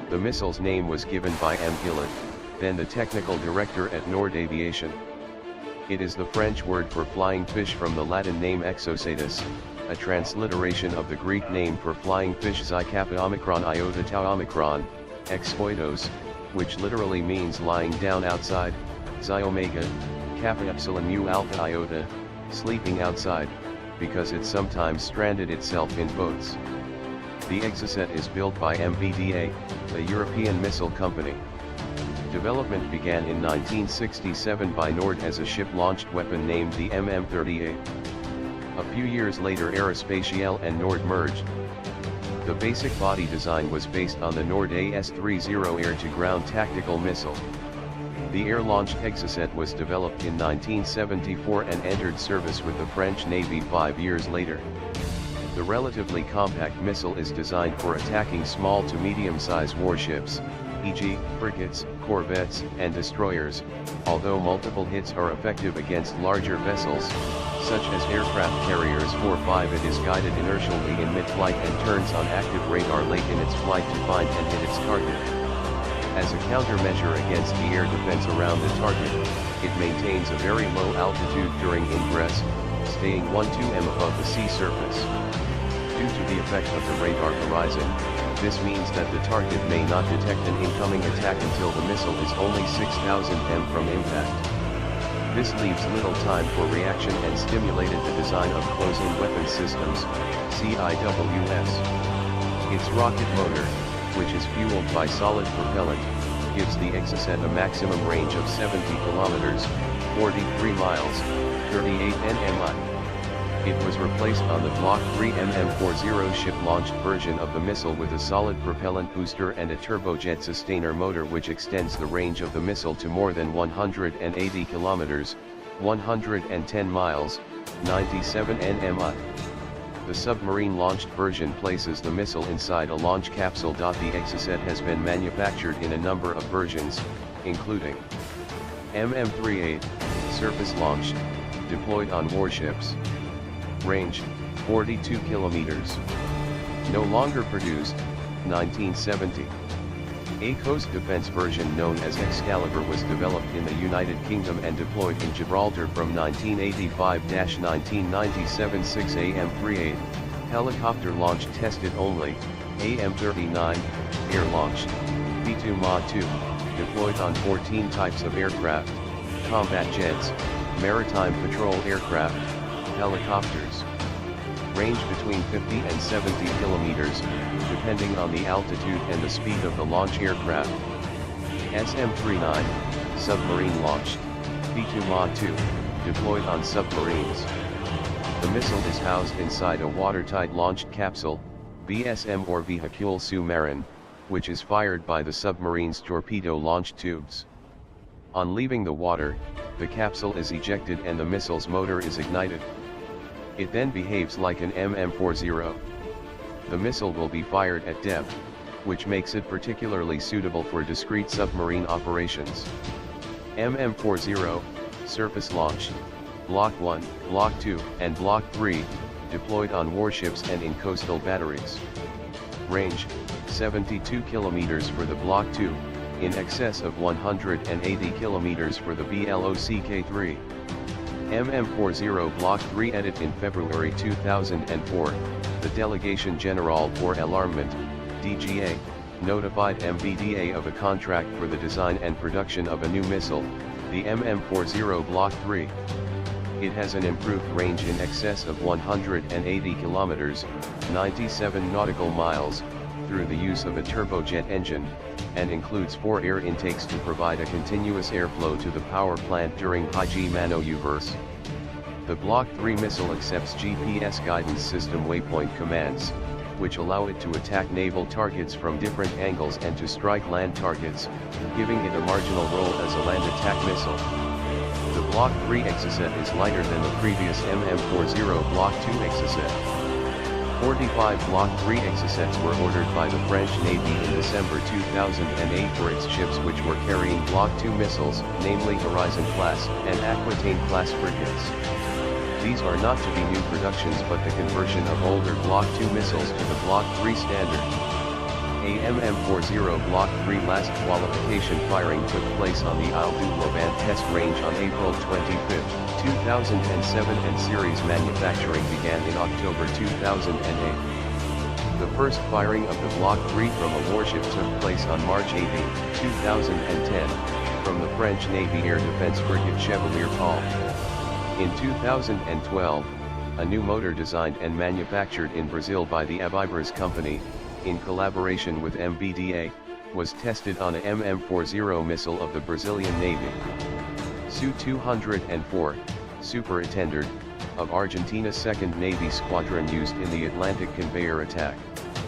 The missile's name was given by M. Gillot, then the technical director at Nord Aviation. It is the French word for flying fish from the Latin name Exocetus, a transliteration of the Greek name for flying fish Xi Kappa Omicron Iota Tau Omicron, Exoitos, which literally means lying down outside, Xi Omega, Kappa Epsilon Mu Alpha Iota, sleeping outside, because it sometimes stranded itself in boats. The Exocet is built by MBDA, a European missile company. Development began in 1967 by Nord as a ship-launched weapon named the MM-38. A few years later Aerospatiale and Nord merged. The basic body design was based on the Nord AS-30 air-to-ground tactical missile. The air-launched Exocet was developed in 1974 and entered service with the French Navy 5 years later. The relatively compact missile is designed for attacking small to medium-sized warships, e.g., frigates, corvettes, and destroyers, although multiple hits are effective against larger vessels, such as aircraft carriers 4-5. It is guided inertially in mid-flight and turns on active radar late in its flight to find and hit its target. As a countermeasure against the air defense around the target, it maintains a very low altitude during ingress, staying 1-2 m above the sea surface. Due to the effect of the radar horizon, this means that the target may not detect an incoming attack until the missile is only 6,000 m from impact. This leaves little time for reaction and stimulated the design of close-in weapon systems, CIWS. Its rocket motor, which is fueled by solid propellant, gives the Exocet a maximum range of 70 kilometers, 43 miles, 38 nmi. It was replaced on the Block 3 MM-40 ship-launched version of the missile with a solid propellant booster and a turbojet sustainer motor which extends the range of the missile to more than 180 kilometers, 110 miles, 97 nmi. The submarine-launched version places the missile inside a launch capsule. The Exocet has been manufactured in a number of versions, including MM-38, surface-launched, deployed on warships. Range, 42 kilometers. No longer produced, 1970. A coast defense version known as Excalibur was developed in the United Kingdom and deployed in Gibraltar from 1985-1997. 6 AM-38, helicopter launched tested only, AM-39, air-launched, B-2 Ma-2, deployed on 14 types of aircraft, combat jets, maritime patrol aircraft, helicopters. Range between 50 and 70 kilometers, depending on the altitude and the speed of the launch aircraft. SM-39, submarine launched, B-2 Ma-2, deployed on submarines. The missile is housed inside a watertight launched capsule, VSM or Véhicule Sous-Marin, which is fired by the submarine's torpedo launch tubes. On leaving the water, the capsule is ejected and the missile's motor is ignited. It then behaves like an MM-40. The missile will be fired at depth, which makes it particularly suitable for discrete submarine operations. MM-40, surface launched, Block 1, Block 2, and Block 3, deployed on warships and in coastal batteries. Range, 72 kilometers for the Block 2, in excess of 180 kilometers for the BLOCK-3. MM-40 Block 3 edit. In February 2004, the Delegation Générale pour l'Armement, DGA, notified MBDA of a contract for the design and production of a new missile, the MM-40 Block 3. It has an improved range in excess of 180 kilometers, 97 nautical miles, through the use of a turbojet engine, and includes 4 air intakes to provide a continuous airflow to the power plant during high-G maneuvers. The Block 3 missile accepts GPS guidance system waypoint commands, which allow it to attack naval targets from different angles and to strike land targets, giving it a marginal role as a land attack missile. The Block 3 Exocet is lighter than the previous MM-40 Block 2 Exocet. 45 Block 3 Exocets were ordered by the French Navy in December 2008 for its ships which were carrying Block 2 missiles, namely Horizon-class and Aquitaine-class frigates. These are not to be new productions but the conversion of older Block 2 missiles to the Block 3 standard. MM-40 Block 3 last qualification firing took place on the Al-Duloban test range on April 25, 2007 and series manufacturing began in October 2008. The first firing of the Block 3 from a warship took place on March 18, 2010, from the French Navy Air Defense frigate Chevalier Paul. In 2012, a new motor designed and manufactured in Brazil by the Avibras company, in collaboration with MBDA, was tested on a MM-40 missile of the Brazilian Navy. Su-204, Superintendent, of Argentina's 2nd Navy Squadron used in the Atlantic conveyor attack.